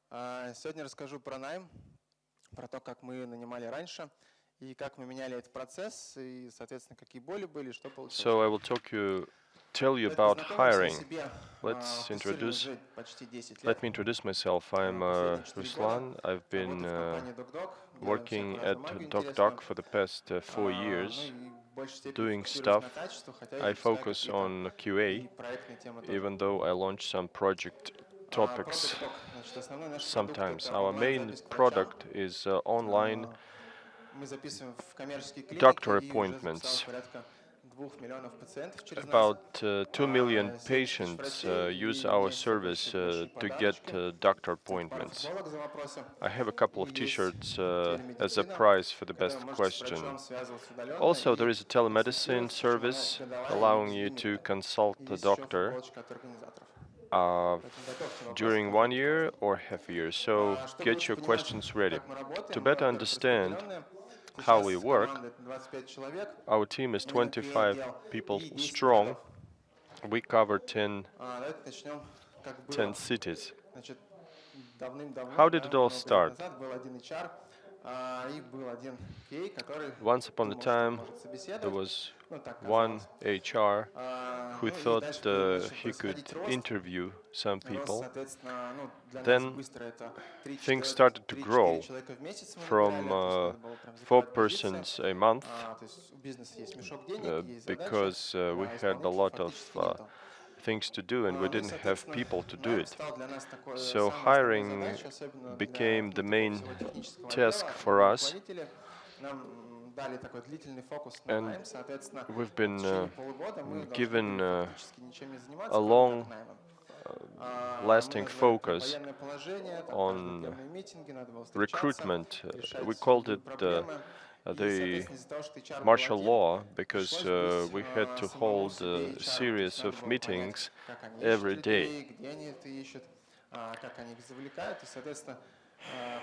Сегодня расскажу про найм, про то, как мы нанимали раньше, и как мы меняли этот процесс, и, соответственно, какие боли были, что получилось. So I will tell you Давайте about познакомимся о hiring. себе. Let's В тестировании introduce. уже почти 10 Let лет. me introduce myself. I'm Последние 4 года Ruslan. I've been работаю в компании DocDoc, делаем working всякую разную магию at интересную. DocDoc for the past four Ну years, и в большей степени doing фокусируюсь stuff. на качестве, хотя I изучаю focus какие-то on QA, и проектные темы тоже. even though I launch some project Про topics DocDoc. Значит, основной наш продукт — sometimes. это Our main онлайн-запись к врачам. product is online Мы записываем в коммерческие клиники, doctor и уже записалось appointments. порядка 2 миллионов пациентов через нас. About 2 million 70 тысяч patients врачей, use и our есть service большие to get подарочки doctor от пара appointments. футболок за вопросы. I have a couple И of есть t-shirts as a телемедицина, prize for the когда вы best можете с question. врачом связываться удаленно Also, there и is a telemedicine консультироваться, причем она service годовая и allowing you to безлимитная. consult И the есть еще doctor футболочка от организаторов. uh, Поэтому готовьте вопросы, during может 1 быть year полезно. or half a year. So Чтобы get лучше your понимать, questions ready. как мы To работаем, мы, better во-первых, understand распределенные. how we Сейчас work, команда — это 25 человек, our team is один25 QA-отдел people и 10 strong. городов. We cover 10 Давайте начнем, как было. 10 cities. Значит, давным-давно, How did да, it all много лет start? назад был один HR, и был один QA, который Once upon a думал, что он time, может there собеседовать. was Ну, так one казалось. HR who Ну и thought дальше начал he could происходить рост. interview some Рост, people. соответственно, ну, для нас Then быстро это 3 things человека, started to 3-4 grow человека в месяц мы from набирали, то есть надо было прям four закрывать позиции. persons a month То есть у бизнеса есть мешок денег, есть задачи, because we had a исполнителей lot of фактически нету. things to do and we Ну и, didn't have соответственно, people to do найм it. стал для нас такой So самой основной hiring задачей, особенно для became ну, the такого main всего технического task отдела. И for us, руководители нам дали такой длительный фокус на and найм. Соответственно, we've в been течение полугода мы должны были given фактически ничем не a заниматься, кроме как long наймом. Мы lasting назвали это focus военное положение, там on каждодневные митинги, надо было встречаться, recruitment. решать We called любые it проблемы. И, the соответственно, из-за того, что HR был martial один, law because пришлось быть we had to самому hold себе a HR. То есть series надо of было понять, meetings как они ищут every day. людей, где они это ищут, как они их завлекают. И, соответственно,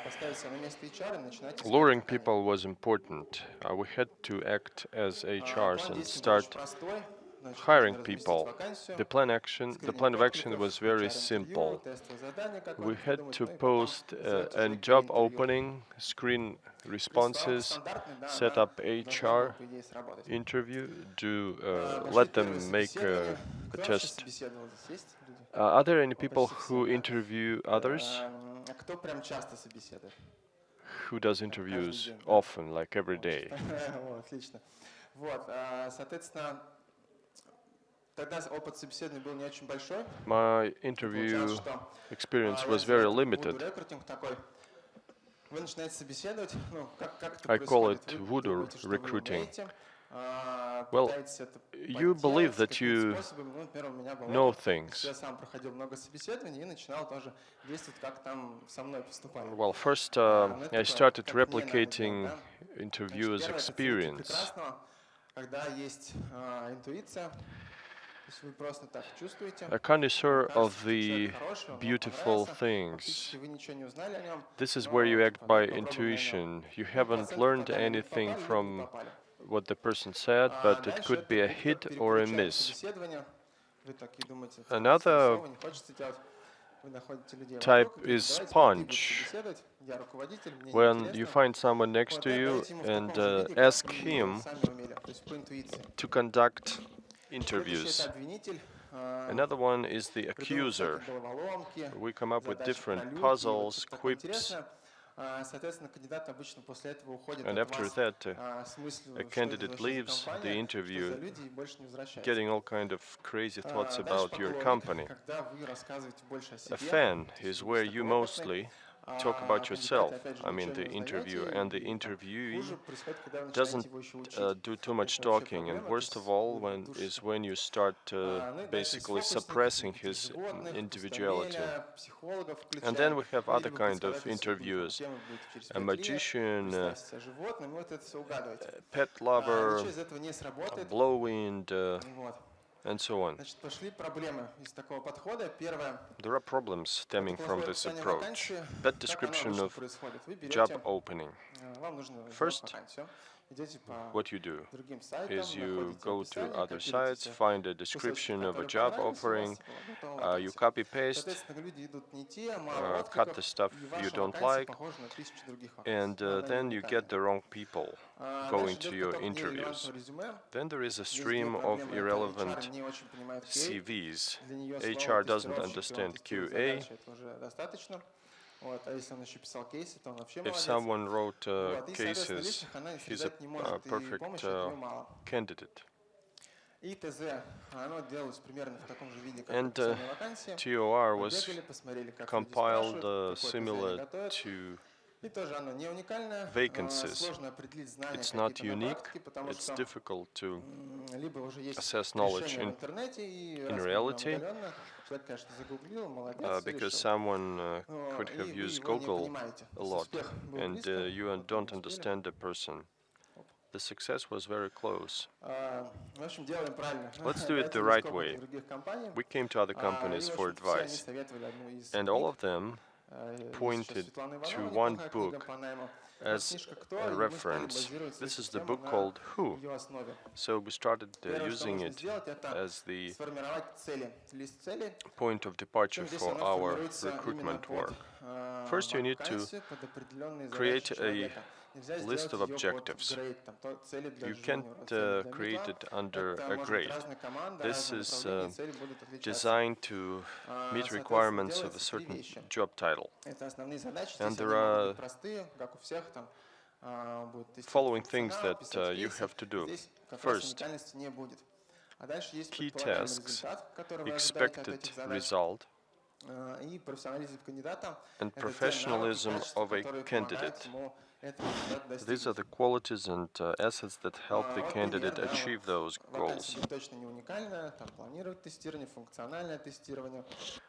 поставить себя на место HR и начинать искать, Luring как они. people was important. We had to act as HRs План and действий был очень start простой. Значит, hiring нужно разместить people. вакансию, The plan скрининг of action откликов, was very HR-интервью, simple. тестовые задания, как в We них had придумать, to ну и потом post сделать a уже job QA-интервью. opening, screen В принципе, воронка responses, стандартная, да, set она up должна была, HR по идее, сработать. interview, do Пошли let первые them make собеседования. a Кто вообще test. собеседовал? Здесь есть люди? Are there any people Почти все, who да. interview others? А кто прям часто собеседует? Who does Прям каждый interviews день, да? often, like every Вот, day? отлично. Вот, соответственно, тогда опыт собеседования был не очень большой. My И получалось, interview что experience я was называю very это voodoo limited. рекрутинг такой. Вы начинаете собеседовать, ну, как это I call происходит? it Вы voodoo думаете, что вы recruiting. умеете, Well, пытаетесь это you believe подделать that какими-то you способами. Ну, например, у меня был know опыт, то есть things. я сам проходил много собеседований и начинал тоже действовать, как там со мной поступали. Well, first Но это I такое, started как мне надо делать, replicating да? Значит, interviews первое — это цветки experience. прекрасного, когда есть интуиция, то есть вы просто так чувствуете, A вам connoisseur кажется, of что человек the хороший, он вам beautiful понравился, things. фактически вы ничего не узнали о нем, This is where но you act типа, by давайте попробуем наймем. intuition. You Ну, haven't процент learned попали, либо anything попали, либо не from попали. what the person said, but it Дальше could это be a будет как hit or a переключаем miss. собеседование. Вы такие думаете, Another стрессово, не хочется делать. Вы находите людей type вокруг и говорите, is давайте по 3 будем sponge. собеседовать. Я руководитель, мне When you неинтересно. find someone next Вот, to и you отдаете ему в and таком же виде, как ask и him сами умели, то есть по интуиции. to conduct Следующий — это interviews. обвинитель. Another one is the Придумываем всякие accuser. головоломки, We come up with задачи different пролюки, и вот puzzles, что-то такое quips, интересное. Соответственно, кандидат обычно после этого уходит and от after вас that, с мыслью, a что это candidate вообще за leaves the компания, что за interview люди, и больше не возвращается. getting all kind of crazy thoughts Дальше about your поклонник, company. когда вы рассказываете больше о A себе, fan то есть is вы where здесь you такой опытный, mostly talk about кандидат, yourself. опять же, I mean, ничего не the interviewer узнаете, and the и там interviewee хуже происходит, когда вы начинаете doesn't его еще учить. do too much Это вообще talking, and проблема, то worst of есть all, вы when is душите. when you start Ну и дальше есть basically фокусник, suppressing любитель his животных, individuality. пустомеля, психологов And then включаем, we have и other либо kind of предсказательство будет, там, interviews. кем вы будете через A 5 лет, magician, представьте себя животным, и вот это все угадываете. pet Ничего lover, из этого не a сработает. blow-wind, Вот. and so on. Значит, пошли проблемы из такого подхода. Первое — There are problems это stemming from плохое this описание approach. вакансии. Bad Как оно description обычно of происходит? Вы job берете, opening. вам нужно сделать First, вакансию. идете по what you do другим сайтам, is you находите go to описание, other sites, копируете find a кусочки, description of a которые job понравились у offering, вас, готова you вакансия. copy-paste, Соответственно, люди идут не те, мало cut откликов, the stuff и you ваша don't вакансия like, похожа на тысячи других вакансий, and но она не then you уникальна. get the wrong people going Дальше to идет your поток interviews. нерелевантного резюме. Then there is a Здесь две stream of проблемы. Это HR irrelevant не очень понимает QA. CVs. Для нее слово HR doesn't тестировщик, и он understand тестирует QA. задачи, это уже достаточно. Вот. А если он еще писал кейсы, то он вообще If молодец. someone wrote Вот. И, соответственно, cases, лишних она he's связать не может, и perfect помощи от нее мало. candidate. И ТЗ, оно делалось примерно в таком же виде, как And описание вакансии. TOR was Побегали, посмотрели, как люди compiled спрашивают, какое ТЗ они similar готовят. to И тоже оно не уникальное. vacancies. Сложно определить знания It's not какие-то на unique. практике, потому It's что difficult to либо уже есть assess knowledge решение в in интернете, и in раз мы берем reality, удаленно, человек, конечно, загуглил, молодец, все because решил. someone could И have вы used его не Google понимаете. a То есть lot, успех был and близко, you вот мы don't не успели. understand the person. The success was very close. В общем, делаем правильно. Let's do it the Обратились right к опыту way. других компаний. We came to other И, companies в for общем, все они advice, советовали одну из and all книг. of them Есть еще pointed Светлана to Иванова, one неплохая книга book по найму. as Книжка «Кто?», a и мы стали reference. базировать свою This is the систему book на called Who. ее основе. So we started Первое, что using нужно it сделать, это as the сформировать цели, лист целей. point of departure Причем здесь for оно our формируется именно recruitment под work. First, you need to вакансию, под определенные create задачи a человека. Нельзя list сделать of ее под objectives. грейд, там, цели для You can't джуниора, цели для create мидла. it under Это a может быть grade. разная команда, This разные is направления, цели будут отличаться. designed to meet Соответственно, requirements of a делается три certain вещи. job title. Это основные задачи, And здесь there они могут are быть простые, как у всех, там, будет following тестировать things функционал, that писать you кейсы. have to do. Здесь как раз First, уникальности не будет. А дальше есть key предполагаемый tasks, результат, который вы ожидаете от expected этих задач. result, И профессионализм кандидата and – это те навыки, professionalism качества, of a которые помогают candidate. ему этот результат These are достигнуть. the qualities and assets that help the Вот candidate пример, да, achieve those вакансия goals. будет точно не уникальная, там планировать тестирование, функциональное тестирование,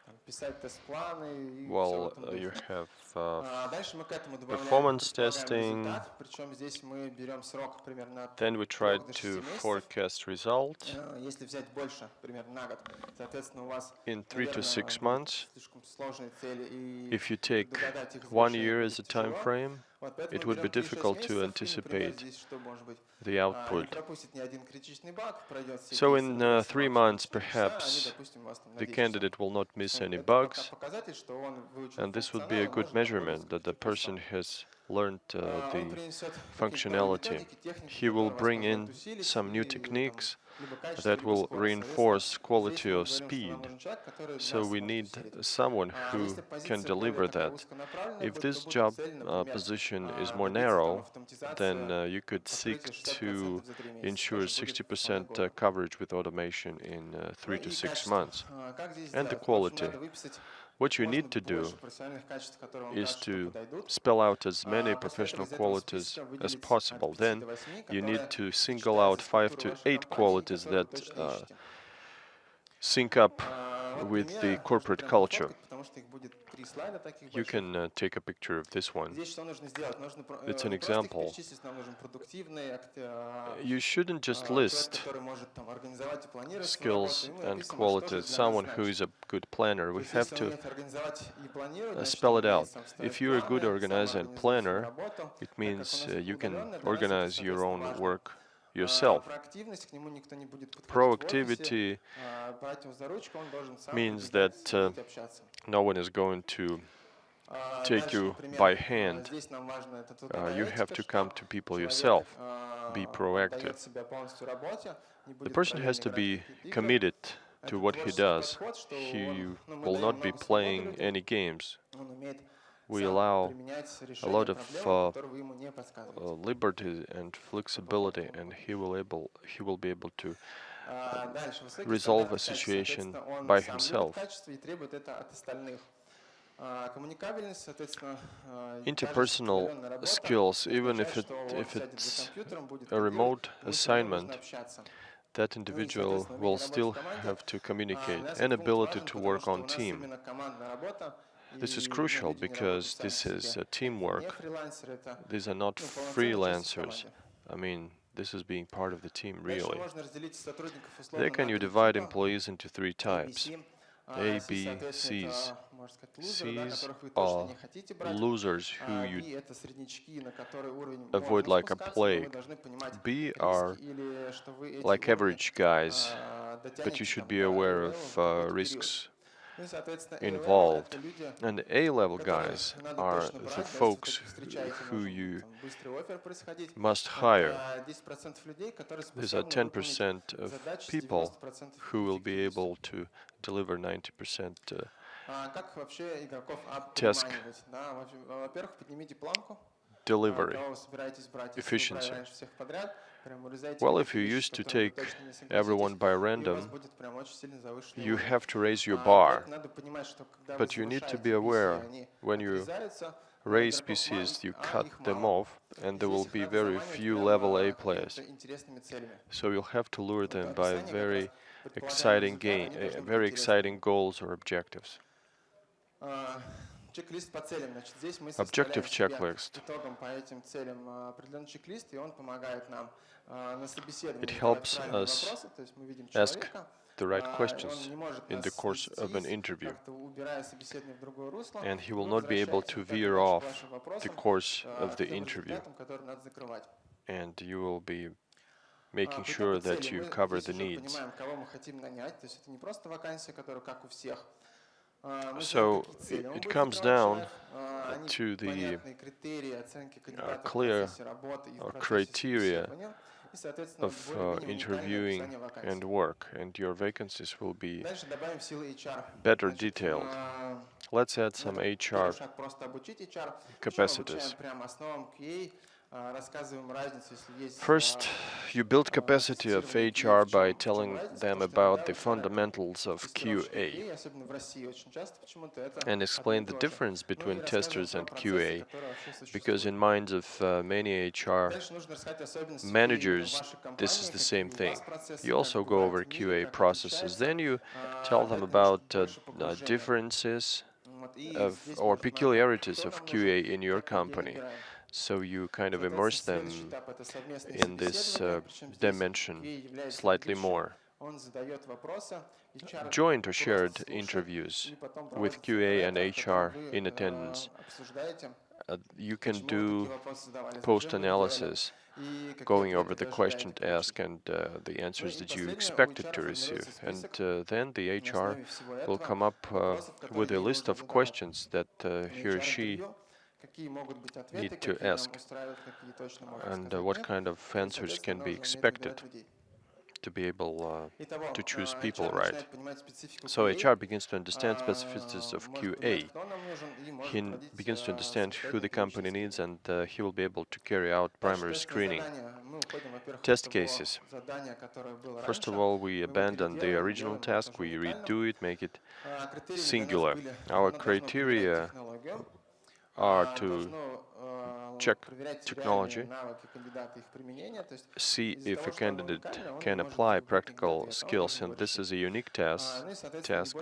там, писать тест-планы и все в Well, этом you духе. have Дальше мы к этому добавляем performance предполагаемый testing. результат, причем здесь мы берем срок примерно от Then we 3 try до 6 to месяцев. forecast result Если взять больше, примерно на год, соответственно, у вас, in 3 to наверное, 6 будут months. слишком сложные цели, и If you take предугадать их 1 завершение year будет as a time тяжело. frame, Вот поэтому it мы would be берем 3-6 difficult to месяцев, и, например, anticipate здесь что может быть? the Не output. пропустит ни один критичный баг, пройдет все So кейсы in на 3 максимум months, 4 часа, они, perhaps допустим, у вас там на the 10 часов. candidate will not miss any Это пока bugs, показатель, что он выучил and this would be функционал a и good может measurement работать that the с person ключом. has learned Он the принесет какие-то functionality. методики, техники, He will которые вас bring позволят in усилить some new и там techniques либо качество, that либо will скорость. reinforce Соответственно, quality здесь мы or говорим, что нам speed. нужен человек, который So нас we сможет need усилить. someone who Если can позиция более deliver такая that. узконаправленная If будет, то this будет job цель, например, position is more добиться там narrow, then автоматизация, you could seek покрытие 60% to за 3 месяца. ensure Тоже будет 60% полгода. coverage with automation in Ну 3 to и 6 качество. months. Как здесь And the сделать? В общем, quality. надо выписать What you можно need to do больше профессиональных качеств, которые вам is кажется, что to подойдут. spell out as many После этого professional из этого qualities списка as выделить от possible. 5 Then до 8, you need которые to single сочетаются out с 5 культурой to вашей 8 компании, qualities которые вы that точно ищете. sync up Вот with the примеры, можете corporate прям culture. пофоткать, потому что их будет 3 слайда таких You больших. can take a picture of this one. Здесь что нужно сделать? Нужно It's an не просто их example. перечислить, нам нужен продуктивный You shouldn't just человек, list который может там организовать и планировать свою работу, skills и мы and описываем, что же qualities. для нас Someone who значит. is a good planner, То we есть, have если он to умеет организовать и планировать, значит, spell он it умеет out. сам строить If you're a good планы, сам organizer and организует свою planner, работу, it так как у means нас you это can удаленно, для нас это, organize your соответственно, own важно. work yourself. Проактивность, к нему никто не будет подходить в офисе, Proactivity брать его за ручку, он должен сам means прибегать, that уметь общаться. no one is going to take Дальше, you например, by hand. здесь нам важно это You have to come to people человек yourself. Be proactive. отдает себя полностью работе, не The будет person has параллельно to играть be какие-то игры. committed to Это what he творческий does. подход, что He мы will даем not be много свободы playing людям, any games. он умеет We сам allow применять a решения lot of проблем, которые вы ему не подсказываете. liberty and flexibility, and he will be able to Дальше, высокий resolve a стандарт качества, situation соответственно, он by сам любит himself. качество и требует это от остальных. Коммуникабельность, соответственно, Interpersonal skills, even if it's a remote assignment, that individual will still have to communicate. An ability to work on team. This is crucial because this is teamwork. These are not freelancers. I mean, this is being part of the team, really. There can you divide employees into 3 types. A, B, Cs. C's are losers who you avoid like a plague. B are like average guys, but you should be aware of risks involved. And the A-level guys are the folks who you must hire. These are 10% of people who will be able to deliver 90% task delivery efficiency. Well, if you used to take everyone by random, you have to raise your bar. But you need to be aware, when you raise PCs, you cut them off, and there will be very few level A players. So you'll have to lure them by very exciting goals or objectives. Objective checklist. It helps us ask the right questions in the course of an interview, and he will not be able to veer off the course of the interview, and you will be making sure that you cover the needs. So it comes down to the clear criteria of interviewing and work, and your vacancies will be better detailed. Let's add some HR capacities. First, you build capacity of HR by telling them about the fundamentals of QA and explain the difference between testers and QA, because in minds of many HR managers, this is the same thing. You also go over QA processes. Then you tell them about differences or peculiarities of QA in your company. So you kind of immerse them in this dimension slightly more. Joint or shared interviews with QA and HR in attendance. You can do post-analysis, going over the question asked and the answers that you expected to receive. And then the HR will come up with a list of questions that he or she need to ask, and what kind of answers can be expected to be able to choose people right. So HR begins to understand specificities of QA. He begins to understand who the company needs, and he will be able to carry out primary screening. Test cases. First of all, we abandon the original task, we redo it, make it singular. Our criteria are to check technology, see if a candidate can apply practical skills, and this is a unique task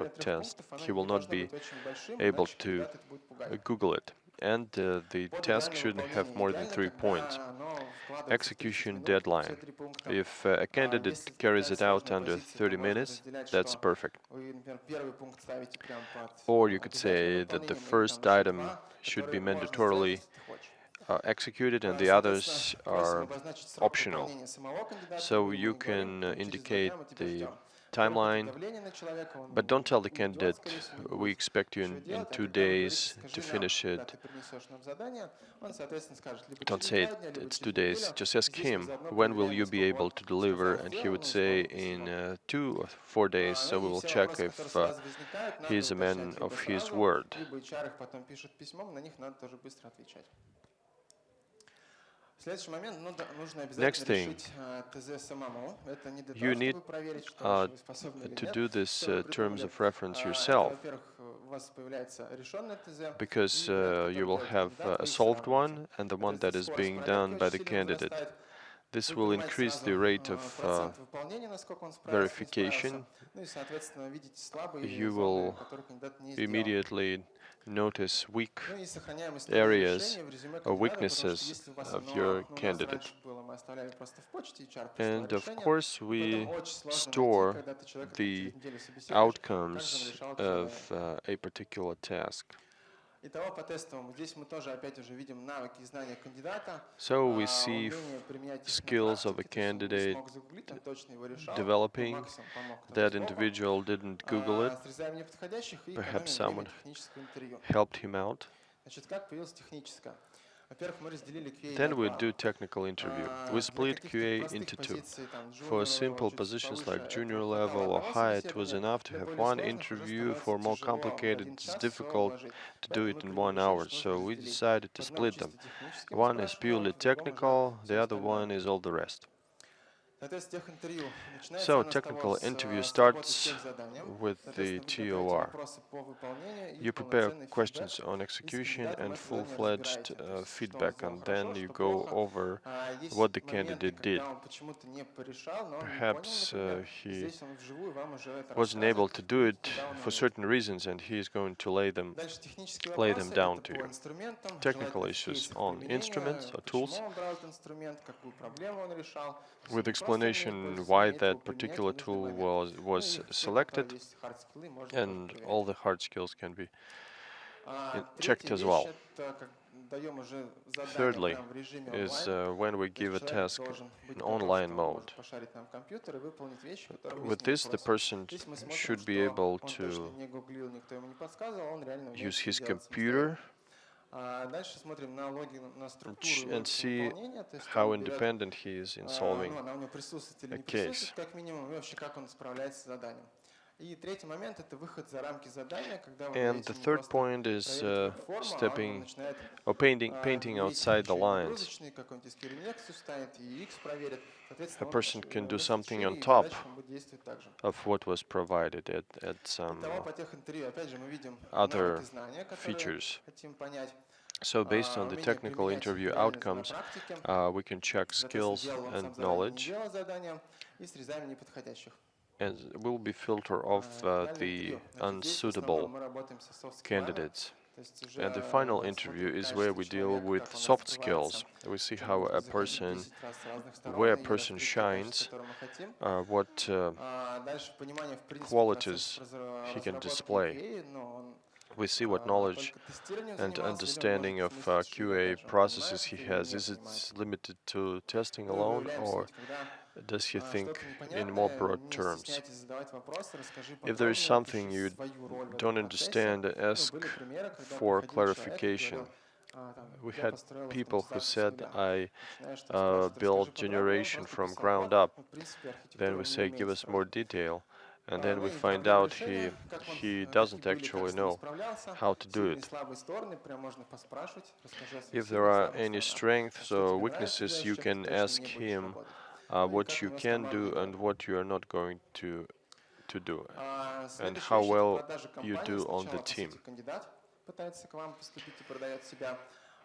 or test. He will not be able to Google it, and the task shouldn't have more than 3 points. Execution deadline. If a candidate carries it out under 30 minutes, that's perfect. Or you could say that the first item should be mandatorily executed and the others are optional. So you can indicate the timeline, but don't tell the candidate, we expect you in 2 days to finish it. Don't say it's 2 days, just ask him, when will you be able to deliver? And he would say in 2 or 4 days, so we will check if he's a man of his word. Next thing, you need to do this terms of reference yourself, because you will have a solved one and the one that is being done by the candidate. This will increase the rate of verification. You will immediately notice weak Ну и сохраняем историю areas решения в резюме or кандидата, потому что weaknesses если у вас of оно, your ну, у нас candidate. раньше было, мы оставляли просто в почте, HR присылал And of решение, course, и потом we очень сложно найти, store когда ты человека там the через неделю собеседуешь, как же он outcomes решал это of задание. a particular task. Итого по тестовому. Здесь мы тоже опять уже видим навыки и знания кандидата, So we see умение применять их на skills of a практике, то есть он не candidate смог загуглить, он точно его решал, ну, developing. максимум помог там That сбоку. individual didn't Google it. Срезаем неподходящих и Perhaps экономим время someone технического интервью. helped him out. Значит, как появилось техническое? Во-первых, мы разделили QA на Then we два. do technical interview. We Для split каких-то QA простых into two. позиций, там, For junior, simple чуть positions повыше, like junior этого хватало level or одного high, it was собеседования. enough to Для have более one сложных уже interview. становится For more тяжело в complicated, один it's час все difficult вложить. to do Поэтому it мы in приняли 1 решение, hour. что нужно So we разделить. decided В to одном split them. чисто технически мы One is спрашиваем purely навыки, в другом уже technical, все the other остальное. one is all the rest. Соответственно, техинтервью. Начинается So оно с того, technical interview с работы с starts техзаданием. with the Соответственно, вы готовите TOR. вопросы по выполнению и You prepare полноценный фидбэк. questions on И с execution кандидатом and это задание full-fledged разбираете. То есть, что он feedback, сделал and хорошо, then you что go плохо. over Есть what the моменты, candidate did. когда он почему-то не порешал, но он не понял, Perhaps например. И he здесь он вживую вам уже это wasn't рассказывает, able to do it куда он for умеет. certain reasons, and he is going to Дальше технические lay them вопросы. down Это to по you. инструментам, Technical желательно в issues кейсах on instruments применения, or почему tools, он брал этот инструмент, какую проблему он решал. То есть with он не просто умеет explanation пользоваться, why умеет его that применять в particular нужный tool момент. Ну was и все, как selected, есть хард-скиллы, можно тоже and проверять. all the hard skills can be checked Третья as вещь, well. это как даем уже задание Thirdly, прямо в режиме is онлайн. when we То есть give a человек task должен быть in готов, online что он mode. может пошарить нам компьютер и выполнить вещи, которые With выяснил this, the вопрос. person Здесь мы смотрим, should be что able он точно to не гуглил, никто ему не подсказывал, он реально умеет use все his делать самостоятельно. computer Дальше смотрим на логи, на структуру и and логику see выполнения, то есть how он берет, independent he is in ну, solving она у него присутствует или a не case. присутствует, как минимум, и вообще как он справляется с заданием. И третий момент – это выход за рамки задания, когда вы And даете the ему third просто point is проверить какую-форму, а он начинает painting весь outside the еще и lines. нагрузочный, какой-нибудь SQL ставит, и X проверит. A Соответственно, он person can do растет something on шире, и в top задачах он будет действовать так же. of what was provided at some Итого по техинтервью, опять же, мы видим other навыки знания, которые features. хотим понять. So based on the Умение technical применять interview реальность на outcomes, практике. we can check Соответственно, skills делал он and сам задание, не knowledge, делал задание, и срезаем неподходящих. and will be filter of Финальное the интервью. Значит, здесь в основном unsuitable мы работаем со софт-скиллами. candidates. То есть уже And the final мы interview смотрим is where we качество deal человека, with как он soft раскрывается, skills. We see что how можно a заходить person, 10 раз с разных сторон where a и person раскрыть то качество, shines, которое мы хотим. what Дальше понимание, в принципе, qualities процессов he can разработки display. QA, но он We see what knowledge только тестированием and занимался, или он understanding может of совместить что-то QA дальше. Он понимает processes he это или has. не Is понимает. it limited to testing Ну и alone, выявляем or суть, когда does he think что-то in more непонятное, broad не terms? стесняйтесь задавать вопросы, расскажи If there is подробнее, something опиши you свою роль в этом don't процессе. understand, Ну, ask были примеры, когда for приходил человек и clarification. говорил, там, We я had построил people who автоматизацию с said, нуля. I Начинаешь там спрашивать, расскажи built подробнее, он generation просто from писал ground код, up. ну, в принципе, Then архитектуру we не say, give умеет us more строить. detail. And then Ну we и find проблемы out решения, как он, he какие doesn't были, как actually с ними know справлялся, how to do сильные и it. слабые стороны, прям можно поспрашивать, расскажи о своих If there сильных и are слабых any сторонах. strengths Что or тебе нравится weaknesses, делать, с you чем ты can точно ask не будешь him работать. Ну и what как у you него с can командой do and играть. what you are not going to do, and Следующая how вещь – это well продажа you компании. do on the Сначала, по team. сути, кандидат пытается к вам поступить и продает себя.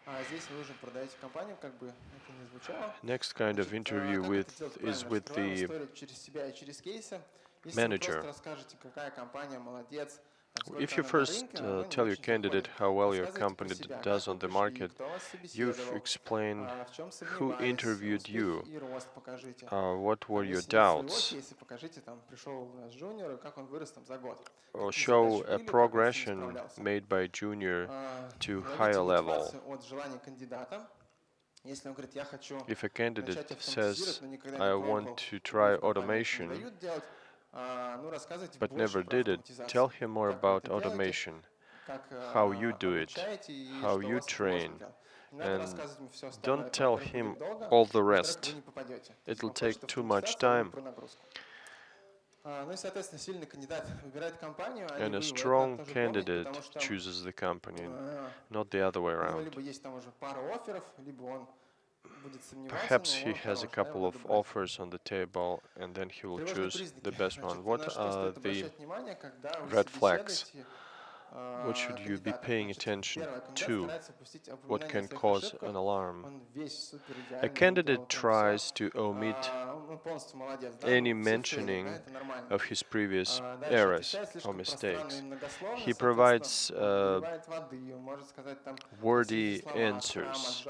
А здесь вы уже продаете компанию, как бы это ни звучало. Next kind of Значит, interview как это делать is правильно? with Раскрываем the историю через себя и через кейсы. Если вы manager. просто расскажете, какая компания молодец, там, сколько If you она на first рынке, оно не tell your очень candidate заходит. how well your Рассказывайте про company себя, does как вы on the пришли, market, кто вас you've собеседовал, explained в чем who сомневались, interviewed успехи you, и рост покажите. what were Там, your если нет своего doubts, кейса, покажите, там, пришел у нас джуниор, и как он вырос там за год. or Какие show задачи a были, как он с ними progression справлялся. made by junior to Ловите higher level. мотивацию от желания кандидата. Если он говорит, я хочу If a candidate начать автоматизировать, says, но никогда I не want пробовал, to и try в компании это не automation, дают делать, ну, рассказывайте but больше never про did it, tell автоматизацию. him more Как вы about это делаете, automation, как how you do it, обучаете и how что у you вас это можно train, делать. Не надо and рассказывать ему все остальное. don't Это, tell во-первых, him будет долго, all the во-вторых, вы rest. не попадете. То есть It'll он хочет take too much автоматизацию, а вы time. про нагрузку. Ну и, соответственно, сильный кандидат выбирает компанию, а And не a вы его. Это strong надо тоже помнить, candidate потому что chooses the company, у not the other way него around. либо есть там уже пара офферов, либо он будет сомневаться, Perhaps но he он has a хорош, да, его couple надо of брать. offers on the table, and then he will Тревожные choose the признаки. best one. Значит, What на что are стоит the обращать внимание, когда вы red flags? собеседуете what should you be paying attention to? What can cause an alarm? A candidate tries to omit any mentioning of his previous errors or mistakes. He provides wordy answers.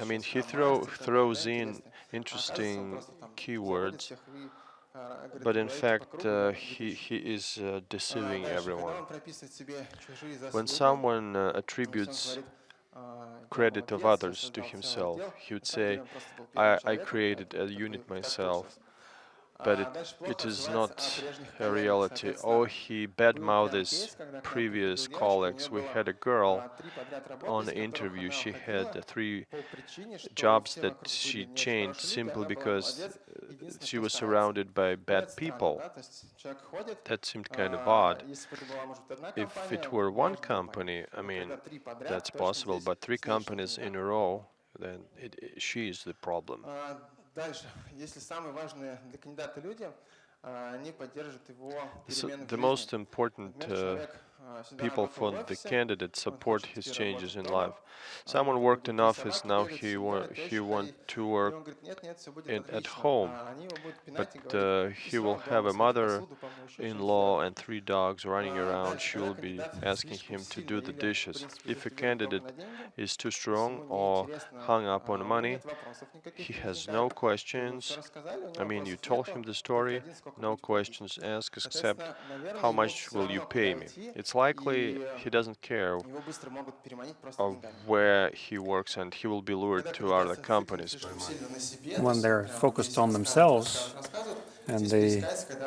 I mean, he throws in interesting keywords, but in fact, he is deceiving everyone. When someone attributes credit of others to himself, he would say, I created a unit myself, but it is not a reality. Or he badmouthed his previous colleagues. We had a girl on the interview. She had 3 jobs that she changed simply because she was surrounded by bad people. That seemed kind of odd. If it were one company, I mean, that's possible, but 3 companies in a row, then she is the problem. The most important people for the candidate support his changes in life. Someone worked in office, now he want to work at home, but he will have a mother-in-law and 3 dogs running around. She will be asking him to do the dishes. If a candidate is too strong or hung up on money, he has no questions. I mean, you told him the story, no questions asked except how much will you pay me? It's likely he doesn't care of where he works and he will be lured to other companies by money. When they're focused on themselves and they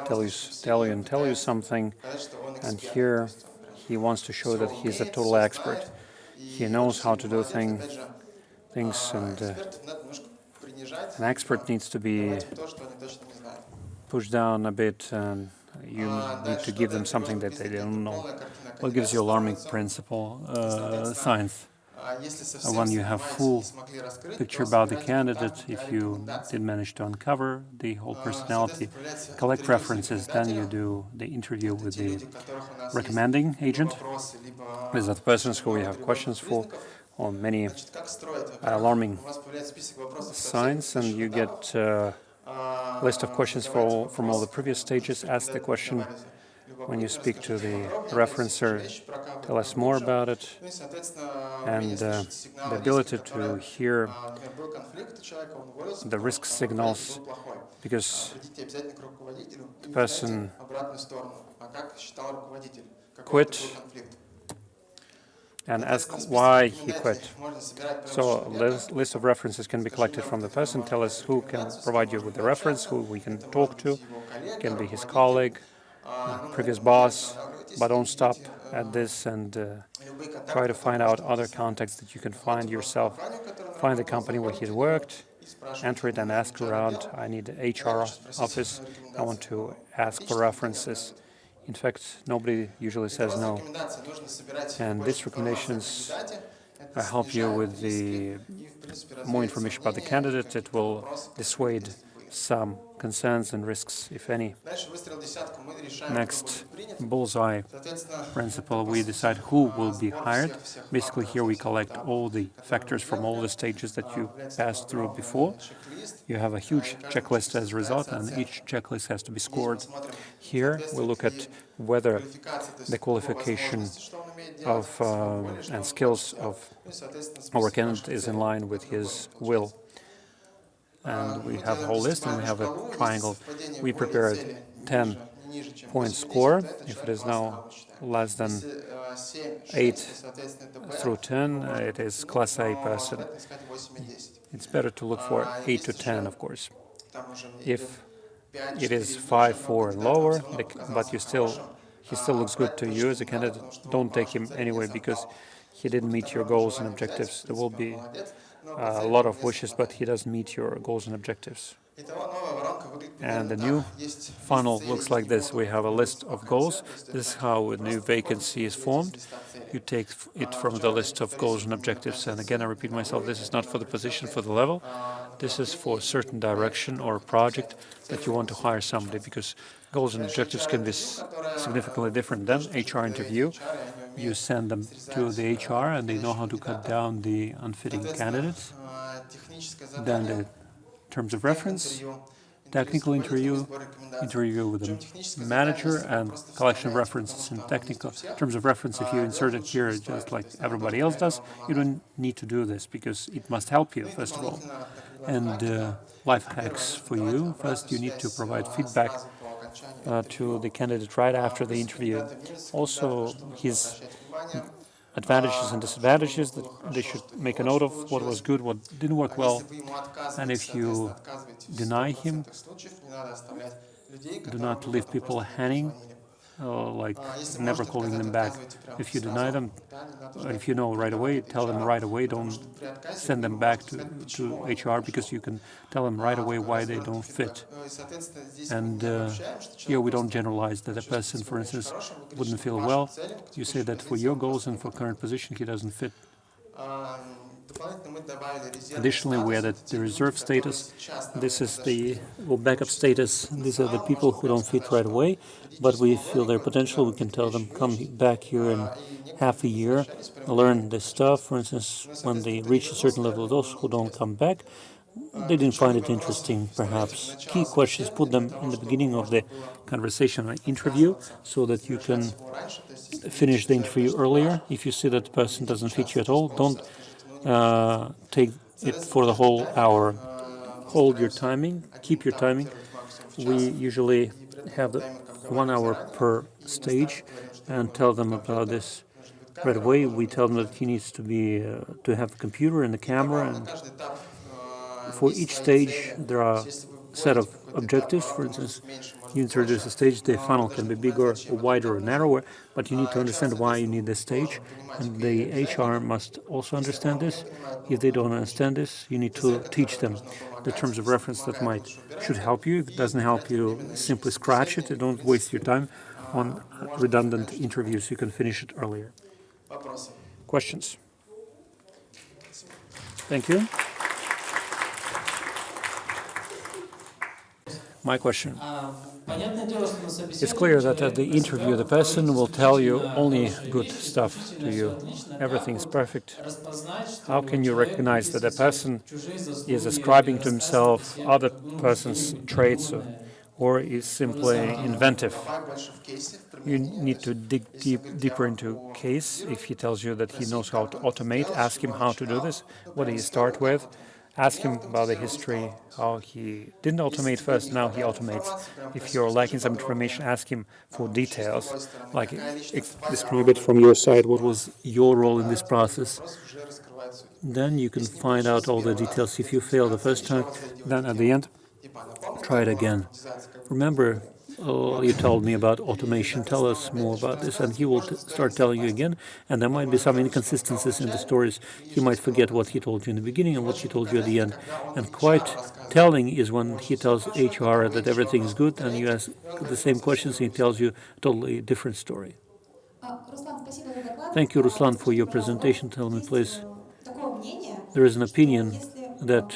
tell you something, and here he wants to show that he's a total expert. He knows how to do things, and an expert needs to be pushed down a bit, and you need to give them something that they don't know. What gives you alarming signs? When you have full picture about the candidate, if you did manage to uncover the whole personality, collect references, then you do the interview with the recommending agent. These are the persons who we have questions for, or many alarming signs, and you get a list of questions from all the previous stages. Ask the question when you speak to the referencer, tell us more about it, and the ability to hear the risk signals, because the person quit, and ask why he quit. So a list of references can be collected from the person. Tell us who can provide you with the reference, who we can talk to. It can be his colleague, previous boss, but don't stop at this, and try to find out other contacts that you can find yourself. Find the company where he's worked, enter it and ask around. I need an HR office. I want to ask for references. In fact, nobody usually says no. And these recommendations help you with the more information about the candidate. It will dissuade some concerns and risks, if any. Next, bullseye principle. We decide who will be hired. Basically, here we collect all the factors from all the stages that you passed through before. You have a huge checklist as a result, and each checklist has to be scored. Here, we look at whether the qualification of and skills of our candidate is in line with his will. And we have a whole list, and we have a triangle. We prepared 10-point score. If it is now less than 8 through 10, it is Class A person. It's better to look for 8 to 10, of course. If it is 5, 4, and lower, but he still looks good to you as a candidate, don't take him anyway because he didn't meet your goals and objectives. There will be a lot of wishes, but he doesn't meet your goals and objectives. And the new funnel looks like this. We have a list of goals. This is how a new vacancy is formed. You take it from the list of goals and objectives. And again, I repeat myself, this is not for the position, for the level. This is for a certain direction or a project that you want to hire somebody, because goals and objectives can be significantly different than HR interview. You send them to the HR and they know how to cut down the unfitting candidates. Then the terms of reference, technical interview with the manager, and collection of references. In technical terms of reference, if you insert it here just like everybody else does, you don't need to do this because it must help you, first of all. And life hacks for you. First, you need to provide feedback to the candidate right after the interview. Also, his advantages and disadvantages, that they should make a note of what was good, what didn't work well. And if you deny him, do not leave people hanging, like never calling them back. If you deny them, if you know right away, tell them right away. Don't send them back to HR, because you can tell them right away why they don't fit. And here we don't generalize that a person, for instance, wouldn't feel well. You say that for your goals and for current position, he doesn't fit. Additionally, we added the reserve status. This is the backup status. These are the people who don't fit right away, but we feel their potential. We can tell them, come back here in half a year, learn this stuff. For instance, when they reach a certain level, those who don't come back, they didn't find it interesting, perhaps. Key questions, put them in the beginning of the conversation or interview, so that you can finish the interview earlier. If you see that the person doesn't fit you at all, don't take it for the whole hour. Hold your timing, keep your timing. We usually have 1 hour per stage and tell them about this right away. We tell them that he needs to have a computer and a camera, and for each stage there are a set of objectives. For instance, you introduce a stage, the funnel can be bigger or wider or narrower, but you need to understand why you need this stage, and the HR must also understand this. If they don't understand this, you need to teach them the terms of reference that should help you. If it doesn't help you, simply scratch it and don't waste your time on redundant interviews. You can finish it earlier. Questions? Thank you. My question. It's clear that at the interview, the person will tell you only good stuff to you. Everything is perfect. How can you recognize that a person is ascribing to himself other person's traits, or is simply inventive? You need to dig deeper into case. If he tells you that he knows how to automate, ask him how to do this. What did he start with? Ask him about the history, how he didn't automate first, now he automates. If you're lacking some information, ask him for details, like describe it from your side, what was your role in this process. Then you can find out all the details. If you fail the first time, then at the end, try it again. Remember, you told me about automation, tell us more about this, and he will start telling you again, and there might be some inconsistencies in the stories. He might forget what he told you in the beginning and what he told you at the end. And quite telling is when he tells HR that everything is good, and you ask the same questions, and he tells you a totally different story. Thank you, Ruslan, for your presentation. Tell me, please, there is an opinion that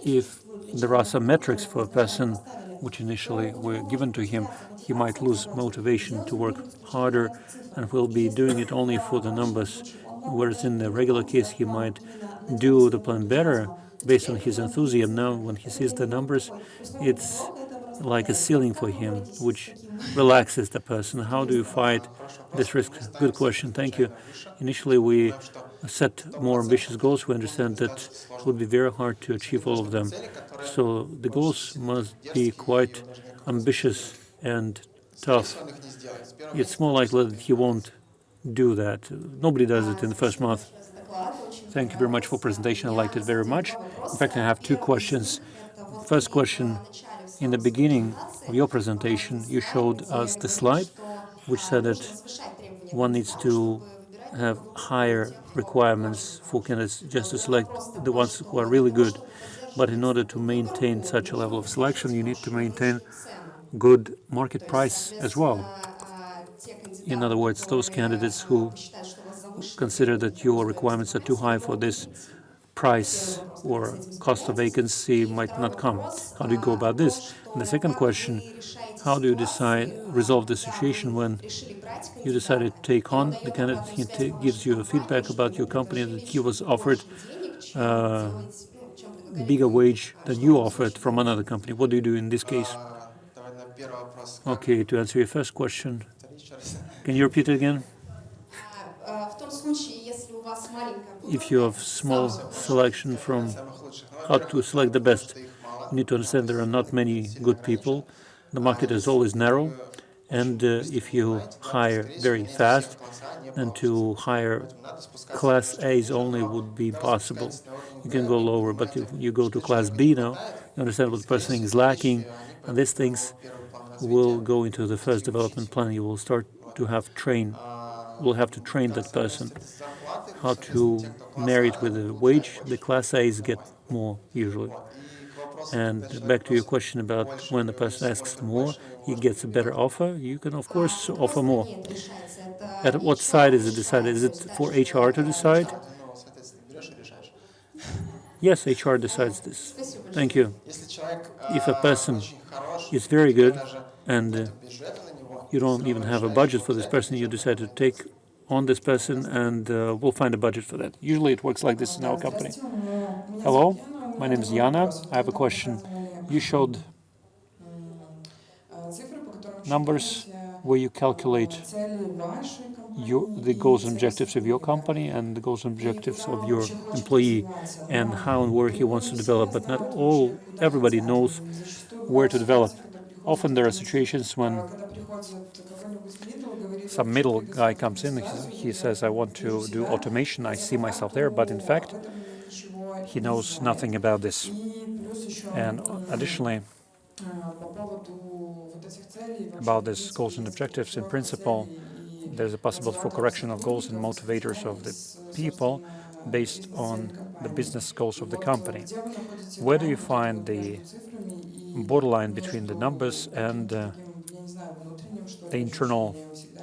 if there are some metrics for a person which initially were given to him, he might lose motivation to work harder and will be doing it only for the numbers, whereas in the regular case he might do the plan better based on his enthusiasm. Now when he sees the numbers, it's like a ceiling for him, which relaxes the person. How do you fight this risk? Good question, thank you. Initially we set more ambitious goals. We understand that it would be very hard to achieve all of them. So the goals must be quite ambitious and tough. It's more likely that he won't do that. Nobody does it in the first month. Thank you very much for presentation. I liked it very much. In fact, I have two questions. First question, in the beginning of your presentation, you showed us the slide which said that one needs to have higher requirements for candidates just to select the ones who are really good. But in order to maintain such a level of selection, you need to maintain good market price as well. In other words, those candidates who consider that your requirements are too high for this price or cost of vacancy might not come. How do you go about this? And the second question, how do you resolve the situation when you decided to take on the candidate, he gives you a feedback about your company that he was offered bigger wage than you offered from another company? What do you do in this case? Okay, to answer your first question, can you repeat it again? If you have small selection from how to select the best, you need to understand there are not many good people. The market is always narrow, and if you hire very fast, then to hire class A's only would be impossible. You can go lower, but if you go to class B now, you understand what the person is lacking, and these things will go into the first development plan. You will start to have to train that person how to merit with a wage. The class A's get more usually. And back to your question about when the person asks more, he gets a better offer, you can of course offer more. At what side is it decided? Is it for HR to decide? Yes, HR decides this. Thank you. If a person is very good and you don't even have a budget for this person, you decide to take on this person and we'll find a budget for that. Usually it works like this in our company. Hello, my name is Yana. I have a question. You showed numbers where you calculate the goals and objectives of your company and the goals and objectives of your employee and how and where he wants to develop, but not everybody knows where to develop. Often there are situations when some middle guy comes in, he says, I want to do automation, I see myself there, but in fact, he knows nothing about this. And additionally, about these goals and objectives, in principle, there's a possibility for correction of goals and motivators of the people based on the business goals of the company. Where do you find the borderline between the numbers and the internal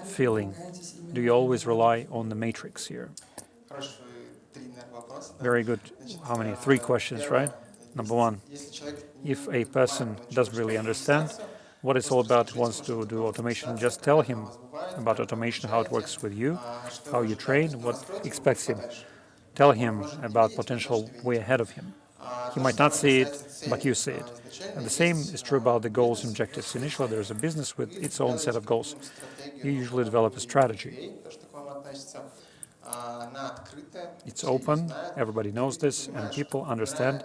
feeling? Do you always rely on the matrix here? Very good. How many? 3 questions, right? Number 1, if a person doesn't really understand what it's all about, wants to do automation, just tell him about automation, how it works with you, how you train, what expects him. Tell him about potential way ahead of him. He might not see it, but you see it. And the same is true about the goals and objectives. Initially, there's a business with its own set of goals. You usually develop a strategy. It's open, everybody knows this, and people understand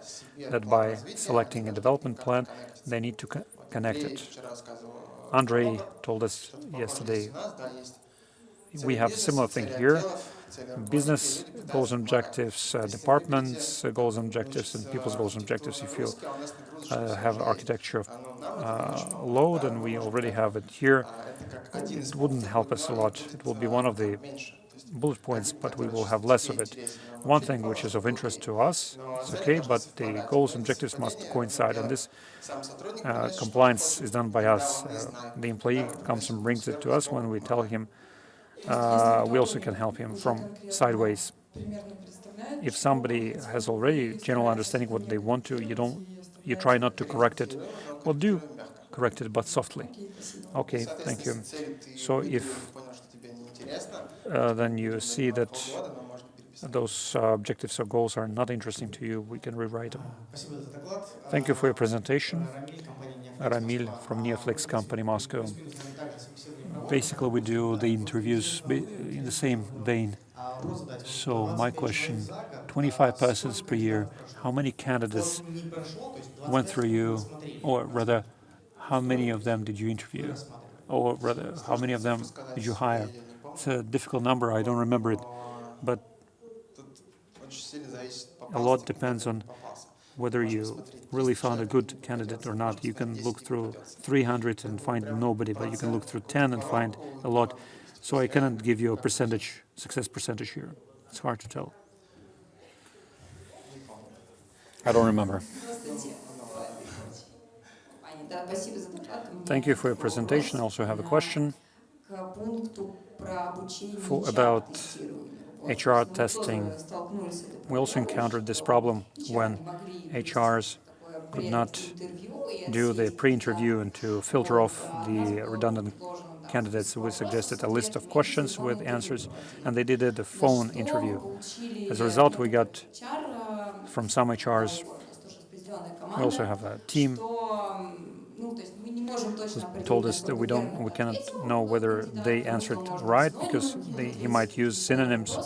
that by selecting a development plan, they need to connect it. Andrei told us yesterday, we have a similar thing here. Business goals and objectives, departments goals and objectives, and people's goals and objectives. If you have architecture load, and we already have it here, it wouldn't help us a lot. It will be one of the bullet points, but we will have less of it. One thing which is of interest to us, it's okay, but the goals and objectives must coincide, and this compliance is done by us. The employee comes and brings it to us. When we tell him, we also can help him from sideways. If somebody has already general understanding what they want to, you try not to correct it. Well, do correct it, but softly. Okay, thank you. So if then you see that those objectives or goals are not interesting to you, we can rewrite them. Thank you for your presentation. Ramil from Neoflex company, Moscow. Basically, we do the interviews in the same vein. So my question, 25 persons per year, how many candidates went through you, or rather, how many of them did you interview? Or rather, how many of them did you hire? It's a difficult number, I don't remember it, but a lot depends on whether you really found a good candidate or not. You can look through 300 and find nobody, but you can look through 10 and find a lot. So I cannot give you a success percentage here. It's hard to tell. I don't remember. Thank you for your presentation. I also have a question about HR testing. We also encountered this problem when HRs could not do the pre-interview and to filter off the redundant candidates. We suggested a list of questions with answers, and they did a phone interview. As a result, we got from some HRs, we also have a team who told us that we cannot know whether they answered right because he might use synonyms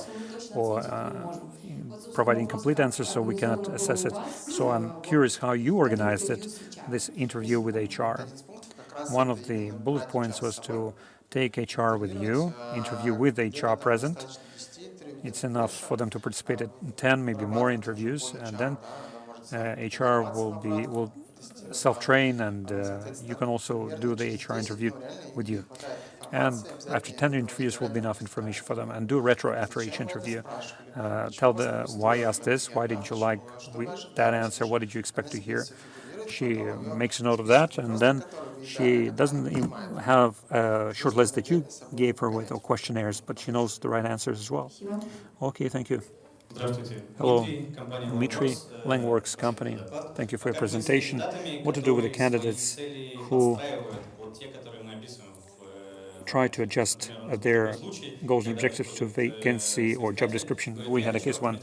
or provide incomplete answers, so we cannot assess it. So I'm curious how you organized it, this interview with HR. One of the bullet points was to take HR with you, interview with HR present. It's enough for them to participate in 10, maybe more interviews, and then HR will self-train, and you can also do the HR interview with you. And after 10 interviews will be enough information for them, and do retro after each interview. Tell why you asked this, why did you like that answer, what did you expect to hear. She makes a note of that, and then she doesn't have a short list that you gave her with, or questionnaires, but she knows the right answers as well. Okay, thank you. Hello, Dmitry, Langworks company. Thank you for your presentation. What to do with the candidates who try to adjust their goals and objectives to vacancy or job description? We had a case when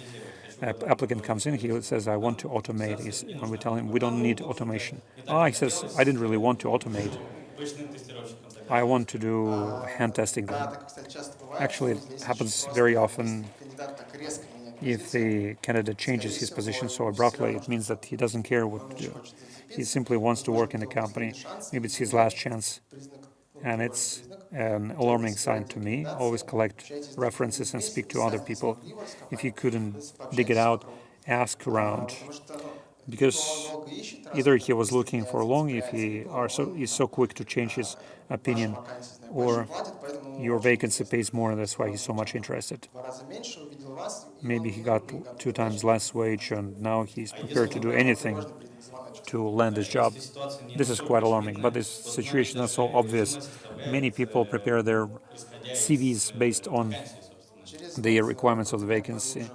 an applicant comes in, he says, I want to automate, and we tell him, we don't need automation. He says, I didn't really want to automate. I want to do hand testing then. Actually, it happens very often. If the candidate changes his position so abruptly, it means that he doesn't care what to do. He simply wants to work in the company. Maybe it's his last chance. And it's an alarming sign to me. Always collect references and speak to other people. If you couldn't dig it out, ask around. Because either he was looking for long, if he is so quick to change his opinion, or your vacancy pays more, and that's why he's so much interested. Maybe he got 2 times less wage, and now he's prepared to do anything to land his job. This is quite alarming, but this situation is so obvious. Many people prepare their CVs based on the requirements of the vacancy.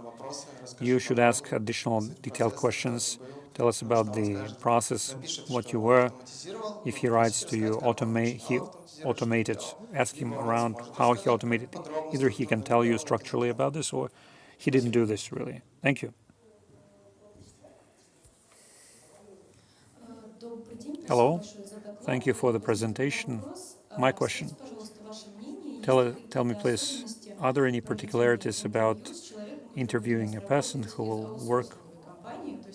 You should ask additional detailed questions. Tell us about the process, what you were. If he writes to you, he automated. Ask him around how he automated. Either he can tell you structurally about this, or he didn't do this really. Thank you. Hello. Thank you for the presentation. My question. Tell me, please, are there any particularities about interviewing a person who will work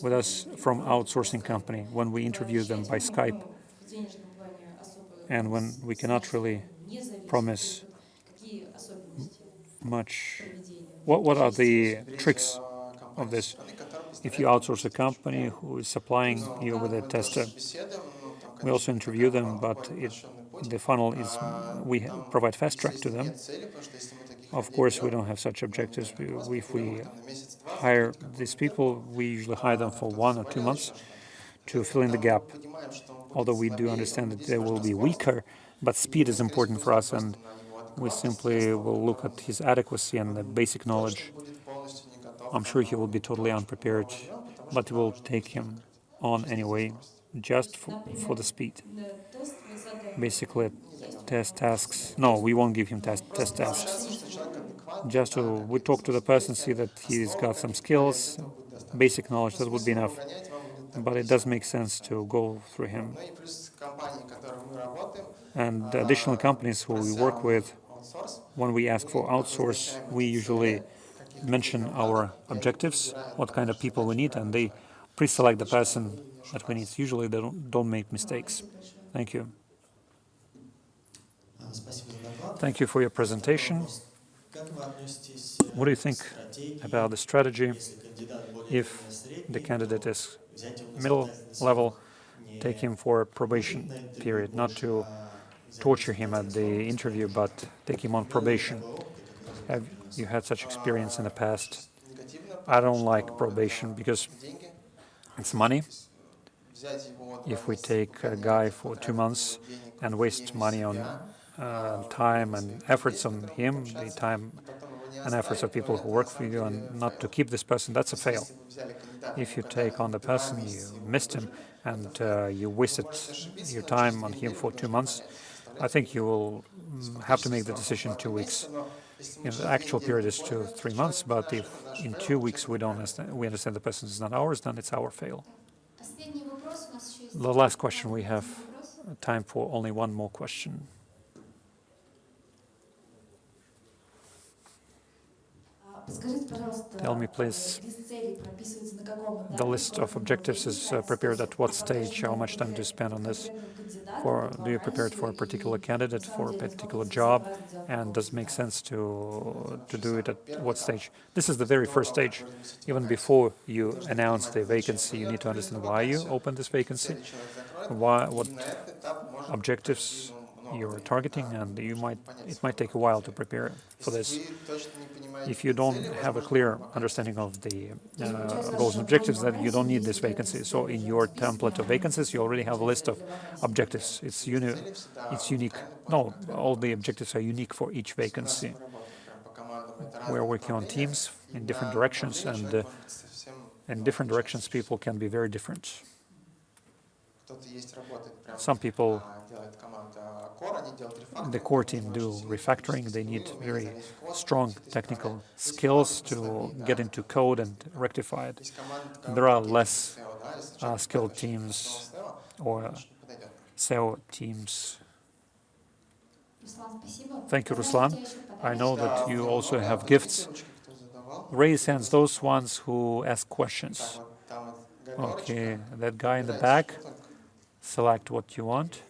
with us from outsourcing company when we interview them by Skype, and when we cannot really promise much? What are the tricks of this? If you outsource a company who is supplying you with a tester, we also interview them, but the funnel is, we provide fast track to them. Of course, we don't have such objectives. If we hire these people, we usually hire them for 1 or 2 months to fill in the gap. Although we do understand that they will be weaker, but speed is important for us, and we simply will look at his adequacy and the basic knowledge. I'm sure he will be totally unprepared, but we'll take him on anyway, just for the speed. Basically, test tasks. No, we won't give him test tasks. Just we talk to the person, see that he's got some skills, basic knowledge, that would be enough. But it does make sense to go through him. And the additional companies who we work with, when we ask for outsource, we usually mention our objectives, what kind of people we need, and they pre-select the person that we need. Usually they don't make mistakes. Thank you. Thank you for your presentation. What do you think about the strategy if the candidate is middle level, take him for a probation period, not to torture him at the interview, but take him on probation? Have you had such experience in the past? I don't like probation because It's money. If we take a guy for 2 months and waste money on time and efforts on him, the time and efforts of people who work for you, and not to keep this person, that's a fail. If you take on the person, you missed him, and you wasted your time on him for 2 months, I think you will have to make the decision in 2 weeks. The actual period is 2 or 3 months, but if in 2 weeks we understand the person is not ours, then it's our fail. The last question, we have time for only one more question. Tell me, please, the list of objectives is prepared at what stage? How much time do you spend on this? Do you prepare it for a particular candidate, for a particular job? And does it make sense to do it at what stage? This is the very first stage. Even before you announce the vacancy, you need to understand why you open this vacancy, what objectives you're targeting, and it might take a while to prepare for this. If you don't have a clear understanding of the goals and objectives, then you don't need this vacancy. So in your template of vacancies, you already have a list of objectives. It's unique. No, all the objectives are unique for each vacancy. We're working on teams in different directions, and in different directions people can be very different. Some people in the core team do refactoring. They need very strong technical skills to get into code and rectify it. And there are less skilled teams or SEO teams. Thank you, Ruslan. I know that you also have gifts. Raise hands, those ones who ask questions. Okay, that guy in the back, select what you want.